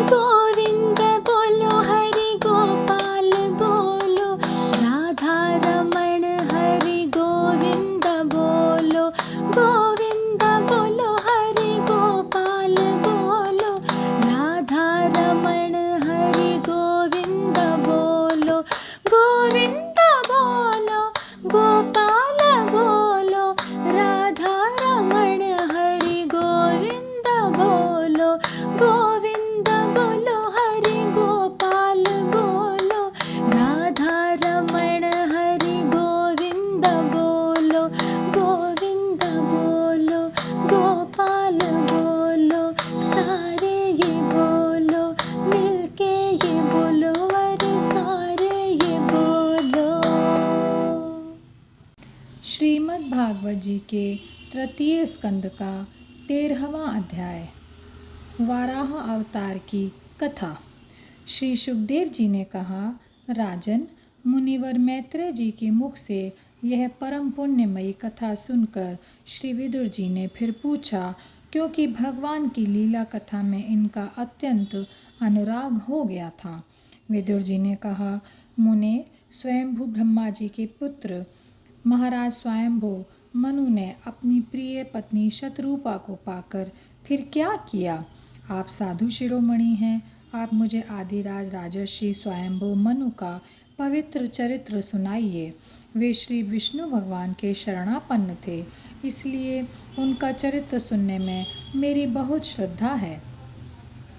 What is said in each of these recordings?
गोविंद बोलो हरि गोपाल बोलो, राधा रमण हरि गोविंद बोलो। गोविंद बोलो हरि गोपाल बोलो, राधा रमण हरि गोविंद बोलो। गोविंद बोलो गोपाल बोलो, राधा रमण हरि गोविंद बोलो। गोविंद बोलो हरि गोपाल बोलो, राधा रमण हरि गोविंद बोलो। गोविंद बोलो गोपाल बोलो, सारे ये बोलो, मिलके ये बोलो, अरे सारे ये बोलो। श्रीमद् भागवत जी के तृतीय स्कंद का 13वां अध्याय, वाराह अवतार की कथा। श्री सुखदेव जी ने कहा, राजन, मुनिवर मैत्रेय जी के मुख से यह परम पुण्यमयी कथा सुनकर श्री विदुर जी ने फिर पूछा, क्योंकि भगवान की लीला कथा में इनका अत्यंत अनुराग हो गया था। विदुर जी ने कहा, मुने, स्वयंभू ब्रह्मा जी के पुत्र महाराज स्वयंभू मनु ने अपनी प्रिय पत्नी शतरूपा को पाकर फिर क्या किया? आप साधु शिरोमणि हैं, आप मुझे आदिराज राजर्षि स्वयंभू मनु का पवित्र चरित्र सुनाइए। वे श्री विष्णु भगवान के शरणापन्न थे, इसलिए उनका चरित्र सुनने में मेरी बहुत श्रद्धा है।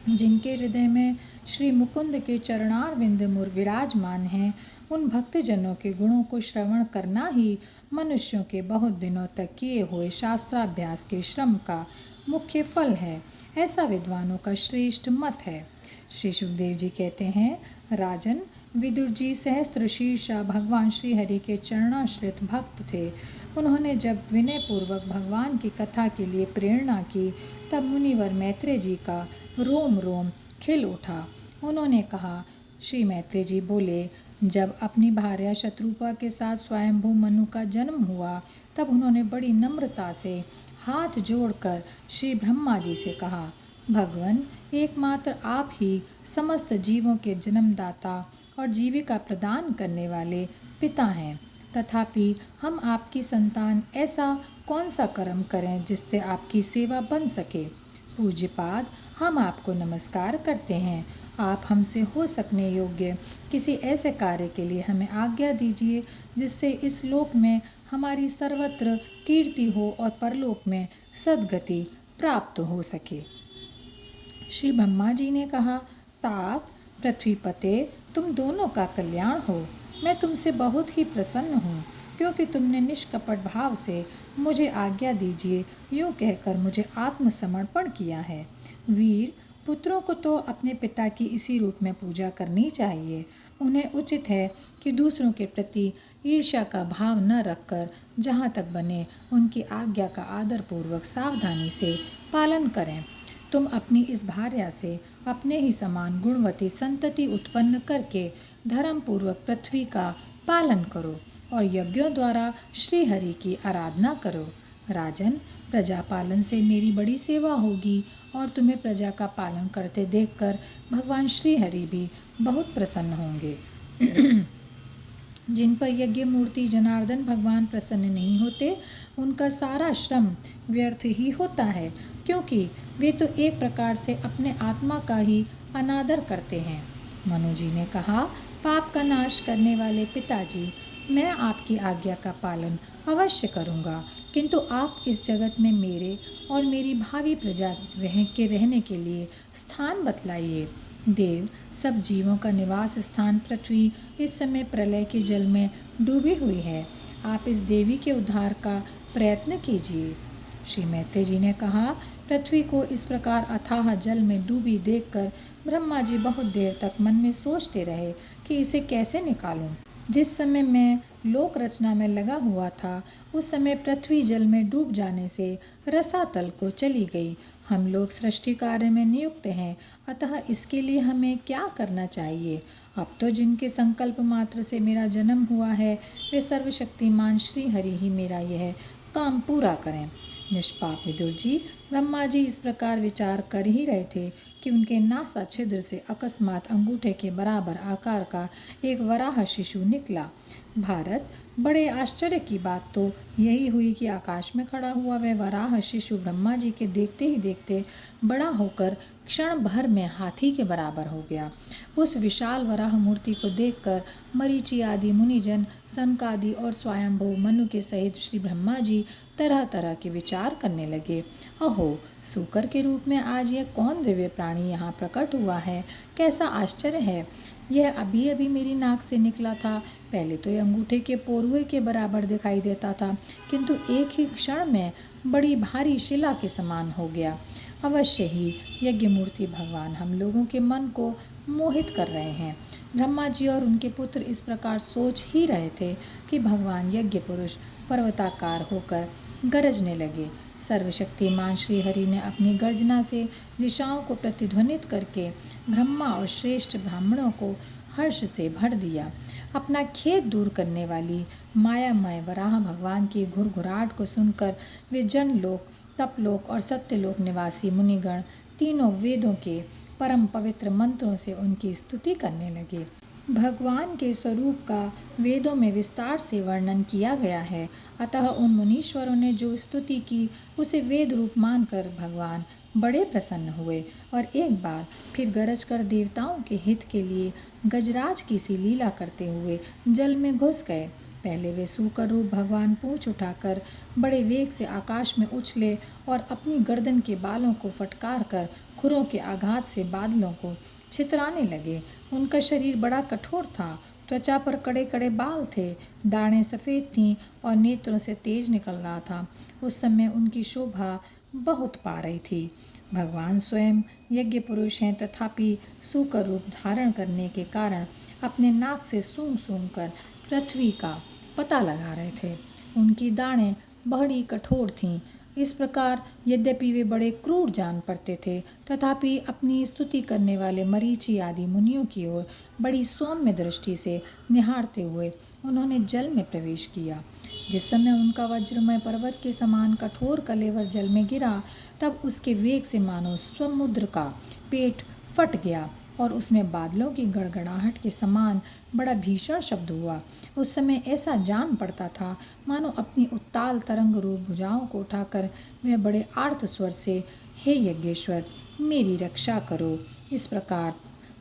जिनके हृदय में श्री मुकुंद के चरणारविंद मुर विराजमान हैं, उन भक्तजनों के गुणों को श्रवण करना ही मनुष्यों के बहुत दिनों तक किए हुए शास्त्राभ्यास के श्रम का मुख्य फल है, ऐसा विद्वानों का श्रेष्ठ मत है। श्री सुखदेव जी कहते हैं, राजन, विदुर जी सहस्त्र शीर्षा भगवान श्री हरि के चरणाश्रित भक्त थे। उन्होंने जब विनय पूर्वक भगवान की कथा के लिए प्रेरणा की, तब मुनिवर मैत्रेय जी का रोम रोम खिल उठा। उन्होंने कहा, श्री मैत्रेय जी बोले, जब अपनी भार्या शत्रुपा के साथ स्वयंभू मनु का जन्म हुआ, तब उन्होंने बड़ी नम्रता से हाथ जोड़कर श्री ब्रह्मा जी से कहा, भगवन, एकमात्र आप ही समस्त जीवों के जन्मदाता और जीविका प्रदान करने वाले पिता हैं। तथापि हम आपकी संतान ऐसा कौन सा कर्म करें जिससे आपकी सेवा बन सके? पूज्यपाद, हम आपको नमस्कार करते हैं। आप हमसे हो सकने योग्य किसी ऐसे कार्य के लिए हमें आज्ञा दीजिए जिससे इस लोक में हमारी सर्वत्र कीर्ति हो और परलोक में सद्गति प्राप्त हो सके। श्री ब्रह्मा जी ने कहा, तात, पृथ्वीपते, तुम दोनों का कल्याण हो। मैं तुमसे बहुत ही प्रसन्न हूँ, क्योंकि तुमने निष्कपट भाव से मुझे आज्ञा दीजिए यूँ कहकर मुझे आत्मसमर्पण किया है। वीर, पुत्रों को तो अपने पिता की इसी रूप में पूजा करनी चाहिए। उन्हें उचित है कि दूसरों के प्रति ईर्ष्या का भाव न रखकर जहाँ तक बने उनकी आज्ञा का आदरपूर्वक सावधानी से पालन करें। तुम अपनी इस भार्या से अपने ही समान गुणवती संतति उत्पन्न करके धर्मपूर्वक पृथ्वी का पालन करो और यज्ञों द्वारा श्री हरि की आराधना करो। राजन, प्रजा पालन से मेरी बड़ी सेवा होगी और तुम्हें प्रजा का पालन करते देखकर भगवान श्री हरि भी बहुत प्रसन्न होंगे। जिन पर यज्ञ मूर्ति जनार्दन भगवान प्रसन्न नहीं होते, उनका सारा श्रम व्यर्थ ही होता है, क्योंकि वे तो एक प्रकार से अपने आत्मा का ही अनादर करते हैं। मनु जी ने कहा, पाप का नाश करने वाले पिताजी, मैं आपकी आज्ञा का पालन अवश्य करूँगा, किंतु आप इस जगत में मेरे और मेरी भावी प्रजा रहने के लिए स्थान बतलाइए। देव, सब जीवों का निवास स्थान पृथ्वी इस समय प्रलय के जल में डूबी हुई है। आप इस देवी के उद्धार का प्रयत्न कीजिए। श्री मैत्रेय जी ने कहा, पृथ्वी को इस प्रकार अथाह जल में डूबी देखकर ब्रह्मा जी बहुत देर तक मन में सोचते रहे कि इसे कैसे निकालूं। जिस समय मैं लोक रचना में लगा हुआ था, उस समय पृथ्वी जल में डूब जाने से रसातल को चली गई। हम लोग सृष्टि कार्य में नियुक्त हैं, अतः इसके लिए हमें क्या करना चाहिए? अब तो जिनके संकल्प मात्र से मेरा जन्म हुआ है, वे सर्वशक्तिमान श्री हरि ही मेरा यह काम पूरा करें। निष्पाप विदुर जी, ब्रह्मा जी इस प्रकार विचार कर ही रहे थे कि उनके नासा छिद्र से अकस्मात अंगूठे के बराबर आकार का एक वराह शिशु निकला। भारत, बड़े आश्चर्य की बात तो यही हुई कि आकाश में खड़ा हुआ वह वराह शिशु ब्रह्मा जी के देखते ही देखते बड़ा होकर क्षण भर में हाथी के बराबर हो गया। उस विशाल वराह मूर्ति को देखकर मरीचि आदि मुनिजन, सनकादि और स्वयंभू मनु के सहित श्री ब्रह्मा जी तरह तरह के विचार करने लगे। अहो, सूकर के रूप में आज यह कौन दिव्य प्राणी यहाँ प्रकट हुआ है? कैसा आश्चर्य है! यह अभी अभी मेरी नाक से निकला था। पहले तो यह अंगूठे के पोरुए के बराबर दिखाई देता था, किंतु एक ही क्षण में बड़ी भारी शिला के समान हो गया। अवश्य ही यज्ञ मूर्ति भगवान हम लोगों के मन को मोहित कर रहे हैं। ब्रह्मा जी और उनके पुत्र इस प्रकार सोच ही रहे थे कि भगवान यज्ञ पुरुष पर्वताकार होकर गरजने लगे। सर्वशक्तिमान श्री हरि ने अपनी गर्जना से दिशाओं को प्रतिध्वनित करके ब्रह्मा और श्रेष्ठ ब्राह्मणों को हर्ष से भर दिया। अपना खेद दूर करने वाली मायामय वराह भगवान की घुरघुराहट को सुनकर वे जनलोक, तपलोक और सत्यलोक निवासी मुनिगण तीनों वेदों के परम पवित्र मंत्रों से उनकी स्तुति करने लगे। भगवान के स्वरूप का वेदों में विस्तार से वर्णन किया गया है, अतः उन मुनीश्वरों ने जो स्तुति की उसे वेद रूप मानकर भगवान बड़े प्रसन्न हुए और एक बार फिर गरज कर देवताओं के हित के लिए गजराज की सी लीला करते हुए जल में घुस गए। पहले वे सूकर रूप भगवान पूंछ उठाकर बड़े वेग से आकाश में उछले और अपनी गर्दन के बालों को फटकार कर खुरों के आघात से बादलों को छितराने लगे। उनका शरीर बड़ा कठोर था, त्वचा पर कड़े कड़े बाल थे, दाढ़ें सफ़ेद थीं और नेत्रों से तेज निकल रहा था। उस समय उनकी शोभा बहुत पा रही थी। भगवान स्वयं यज्ञ पुरुष हैं, तथापि सूकर रूप धारण करने के कारण अपने नाक से सूंघ सूंघ कर पृथ्वी का पता लगा रहे थे। उनकी दाढ़ें बड़ी कठोर थीं। इस प्रकार यद्यपि वे बड़े क्रूर जान पड़ते थे, तथापि अपनी स्तुति करने वाले मरीचि आदि मुनियों की ओर बड़ी सौम्य दृष्टि से निहारते हुए उन्होंने जल में प्रवेश किया। जिस समय उनका वज्रमय पर्वत के समान कठोर कलेवर जल में गिरा, तब उसके वेग से मानो समुद्र का पेट फट गया और उसमें बादलों की गड़गड़ाहट के समान बड़ा भीषण शब्द हुआ। उस समय ऐसा जान पड़ता था मानो अपनी उत्ताल तरंग रूप भुजाओं को उठाकर वह बड़े आर्त स्वर से, हे यज्ञेश्वर, मेरी रक्षा करो, इस प्रकार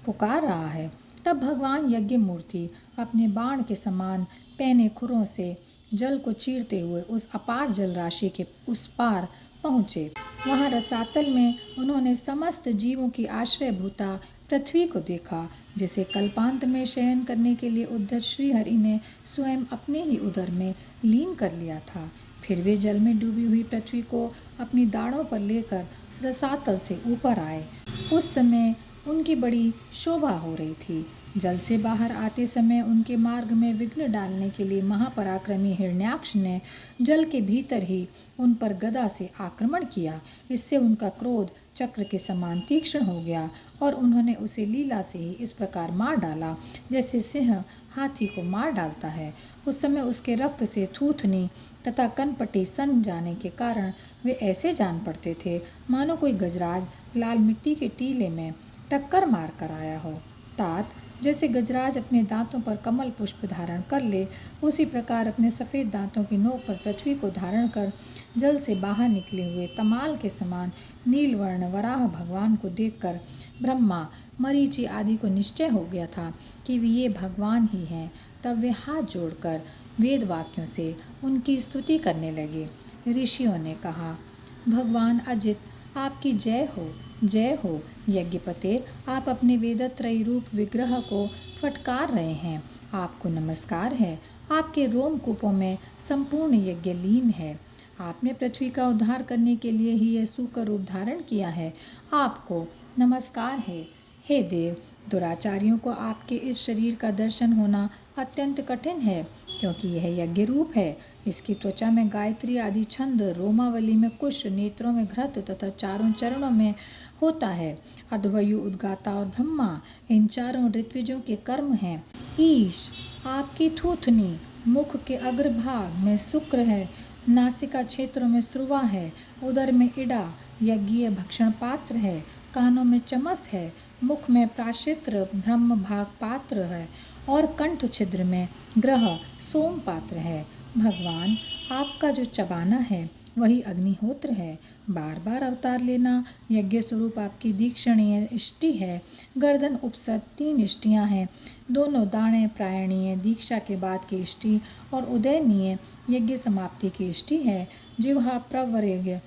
पुकार रहा है। तब भगवान यज्ञ मूर्ति अपने बाण के समान पैने खुरों से जल को चीरते हुए उस अपार जल राशि के उस पार पहुँचे। वहाँ रसातल में उन्होंने समस्त जीवों की आश्रयभूता पृथ्वी को देखा, जिसे कल्पांत में शयन करने के लिए उद्धत श्रीहरि ने स्वयं अपने ही उदर में लीन कर लिया था। फिर वे जल में डूबी हुई पृथ्वी को अपनी दाढ़ों पर लेकर रसातल से ऊपर आए। उस समय उनकी बड़ी शोभा हो रही थी। जल से बाहर आते समय उनके मार्ग में विघ्न डालने के लिए महापराक्रमी हिरण्याक्ष ने जल के भीतर ही उन पर गदा से आक्रमण किया। इससे उनका क्रोध चक्र के समान तीक्ष्ण हो गया और उन्होंने उसे लीला से ही इस प्रकार मार डाला जैसे सिंह हाथी को मार डालता है। उस समय उसके रक्त से थूथनी तथा कनपटी सन जाने के कारण वे ऐसे जान पड़ते थे मानो कोई गजराज लाल मिट्टी के टीले में टक्कर मार कर आया हो। तात, जैसे गजराज अपने दांतों पर कमल पुष्प धारण कर ले, उसी प्रकार अपने सफ़ेद दांतों की नोक पर पृथ्वी को धारण कर जल से बाहर निकले हुए तमाल के समान नीलवर्ण वराह भगवान को देखकर ब्रह्मा, मरीचि आदि को निश्चय हो गया था कि वे ये भगवान ही हैं। तब वे हाथ जोड़कर वेद वाक्यों से उनकी स्तुति करने लगे। ऋषियों ने कहा, भगवान अजित, आपकी जय हो, जय हो। यज्ञपते, आप अपने वेदत्रयी रूप विग्रह को फटकार रहे हैं, आपको नमस्कार है। आपके रोमकूपों में संपूर्ण यज्ञ लीन है। आपने पृथ्वी का उद्धार करने के लिए ही यह सूकर रूप धारण किया है, आपको नमस्कार है। हे देव, दुराचारियों को आपके इस शरीर का दर्शन होना अत्यंत कठिन है, क्योंकि यह यज्ञ रूप है। इसकी त्वचा में गायत्री आदि छंद, रोमावली में कुश, नेत्रों में घृत तथा चारों चरणों में होता है। अद्वयु, उद्गाता और ब्रह्मा, इन चारों ऋत्विजों के कर्म हैं। ईश, आपकी थूथनी, मुख के अग्रभाग में शुक्र है नासिका क्षेत्रों में स्रुवा है, उदर में इड़ा, यज्ञीय भक्षण पात्र है, कानों में चमस है, मुख में प्राशित्र ब्रह्म भाग पात्र है और कंठ छिद्र में ग्रह सोम पात्र है। भगवान, आपका जो चबाना है वही अग्निहोत्र है। बार बार अवतार लेना यज्ञ स्वरूप आपकी दीक्षणीय इष्टि है। गर्दन उपसत 3 इष्टियाँ हैं, दोनों दाणे प्रायणीय दीक्षा के बाद की इष्टि और उदयनीय यज्ञ समाप्ति की इष्टि है। जिह्वा प्रवर्ग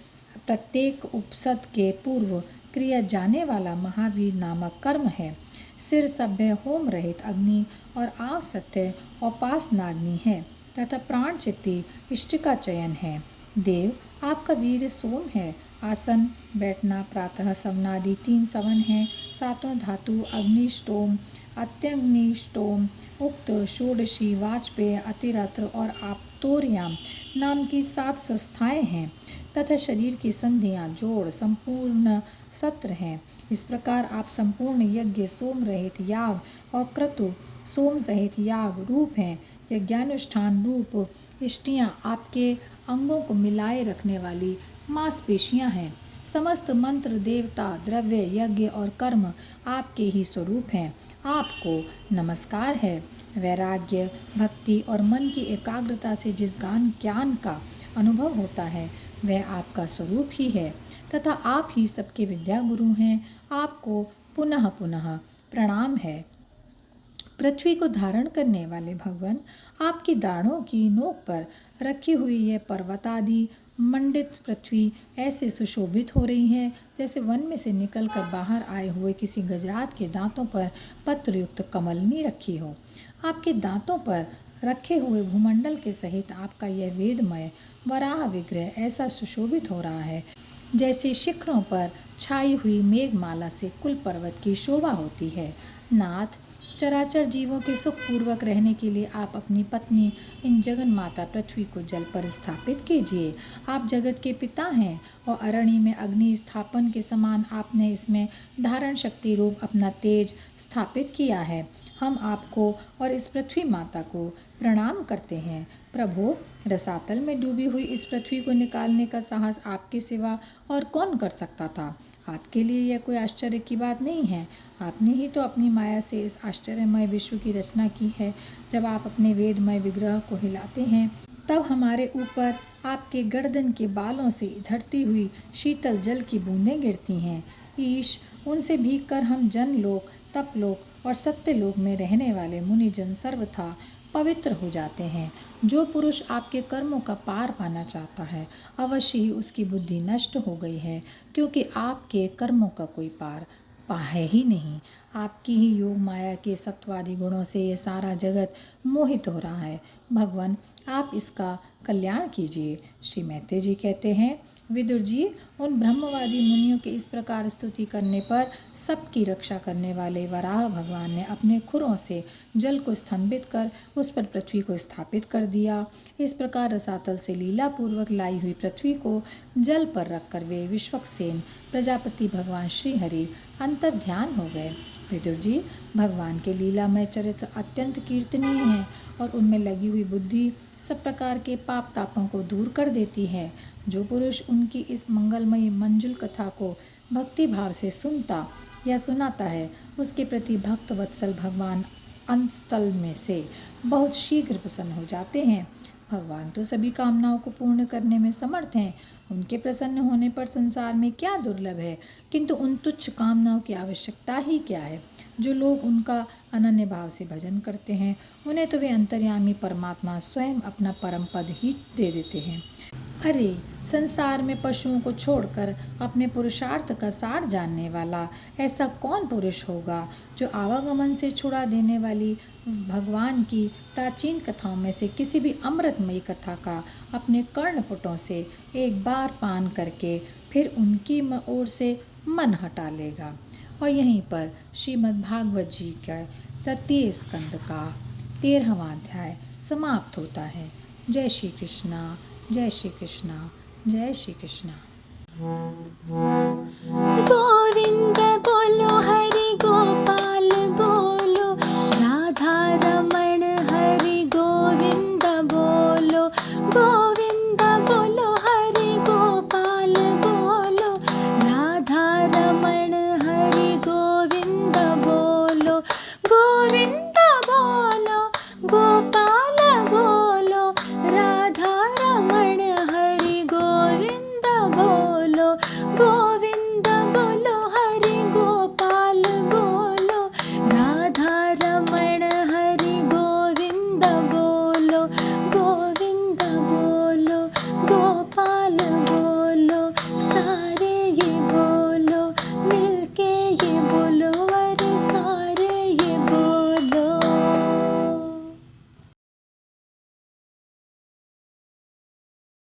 प्रत्येक उपसत के पूर्व क्रिया जाने वाला महावीर नामक कर्म है। सिर सभ्य होम रहित अग्नि और आव सत्य उपासनाग्नि है तथा प्राण चित्ती इष्ट का चयन है। देव, आपका वीर सोम है। आसन बैठना प्रातः सवनादि 3 सवन हैं। 7 धातु अग्निष्टोम, अत्यग्निष्टोम, उक्त षोडशी, वाजपेय, अतिरत्र और आप्तोर्याम नाम की 7 संस्थाएं हैं तथा शरीर की संधियां जोड़ संपूर्ण सत्र हैं। इस प्रकार आप संपूर्ण यज्ञ सोम रहित याग और क्रतु सोम सहित याग रूप हैं। यज्ञानुष्ठान रूप इष्टियाँ आपके अंगों को मिलाए रखने वाली मांसपेशियाँ हैं। समस्त मंत्र, देवता, द्रव्य, यज्ञ और कर्म आपके ही स्वरूप हैं। आपको नमस्कार है। वैराग्य, भक्ति और मन की एकाग्रता से जिस ज्ञान का अनुभव होता है वह आपका स्वरूप ही है तथा आप ही सबके विद्या गुरु हैं। आपको पुनः पुनः प्रणाम है। पृथ्वी को धारण करने वाले भगवान, आपकी दाढ़ों की नोक पर रखी हुई यह पर्वतादि मंडित पृथ्वी ऐसे सुशोभित हो रही है जैसे वन में से निकलकर बाहर आए हुए किसी गजरात के दांतों पर पत्रयुक्त कमलनी रखी हो। आपके दांतों पर रखे हुए भूमंडल के सहित आपका यह वेदमय वराह विग्रह ऐसा सुशोभित हो रहा है जैसे शिखरों पर छाई हुई मेघमाला से कुल पर्वत की शोभा होती है। नाथ, चराचर जीवों के सुखपूर्वक रहने के लिए आप अपनी पत्नी इन जगन माता पृथ्वी को जल पर स्थापित कीजिए। आप जगत के पिता हैं और अरण्य में अग्नि स्थापन के समान आपने इसमें धारण शक्ति रूप अपना तेज स्थापित किया है। हम आपको और इस पृथ्वी माता को प्रणाम करते हैं। प्रभु, रसातल में डूबी हुई इस पृथ्वी को निकालने का साहस आपके सिवा और कौन कर सकता था। आपके लिए यह कोई आश्चर्य की बात नहीं है। आपने ही तो अपनी माया से इस आश्चर्यमय विश्व की रचना की है। जब आप अपने वेदमय विग्रह को हिलाते हैं तब हमारे ऊपर आपके गर्दन के बालों से झड़ती हुई शीतल जल की बूंदें गिरती हैं। ईश, उनसे भीग कर हम जनलोक, तपलोक और सत्यलोक में रहने वाले मुनिजन सर्वथा पवित्र हो जाते हैं। जो पुरुष आपके कर्मों का पार पाना चाहता है अवश्य ही उसकी बुद्धि नष्ट हो गई है, क्योंकि आपके कर्मों का कोई पार है ही नहीं। आपकी ही योग माया के सत्वादि गुणों से ये सारा जगत मोहित हो रहा है। भगवान, आप इसका कल्याण कीजिए। श्री मैत्रेय जी कहते हैं, विदुर जी, उन ब्रह्मवादी मुनियों के इस प्रकार स्तुति करने पर सबकी रक्षा करने वाले वराह भगवान ने अपने खुरों से जल को स्तंभित कर उस पर पृथ्वी को स्थापित कर दिया। इस प्रकार रसातल से लीलापूर्वक लाई हुई पृथ्वी को जल पर रखकर वे विश्वक्सेन प्रजापति भगवान श्री हरि अंतर ध्यान हो गए। विदुर जी, भगवान के लीलामय चरित्र अत्यंत कीर्तनीय हैं और उनमें लगी हुई बुद्धि सब प्रकार के पाप तापों को दूर कर देती है। जो पुरुष उनकी इस मंगलमयी मंजुल कथा को भक्ति भाव से सुनता या सुनाता है उसके प्रति भक्त वत्सल भगवान अंतस्थल में से बहुत शीघ्र प्रसन्न हो जाते हैं। भगवान तो सभी कामनाओं को पूर्ण करने में समर्थ हैं। उनके प्रसन्न होने पर संसार में क्या दुर्लभ है, किंतु उन तुच्छ कामनाओं की आवश्यकता ही क्या है। जो लोग उनका अनन्य भाव से भजन करते हैं उन्हें तो वे अंतर्यामी परमात्मा स्वयं अपना परम पद ही दे देते हैं। अरे, संसार में पशुओं को छोड़कर अपने पुरुषार्थ का सार जानने वाला ऐसा कौन पुरुष होगा जो आवागमन से छुड़ा देने वाली भगवान की प्राचीन कथाओं में से किसी भी अमृतमयी कथा का अपने कर्णपुटों से एक बार पान करके फिर उनकी ओर से मन हटा लेगा। और यहीं पर श्रीमद् भागवत जी का 3 स्कंद का 13वां अध्याय समाप्त होता है। जय श्री कृष्णा, जय श्री कृष्णा, जय श्री कृष्णा। गोविंद बोलो हरि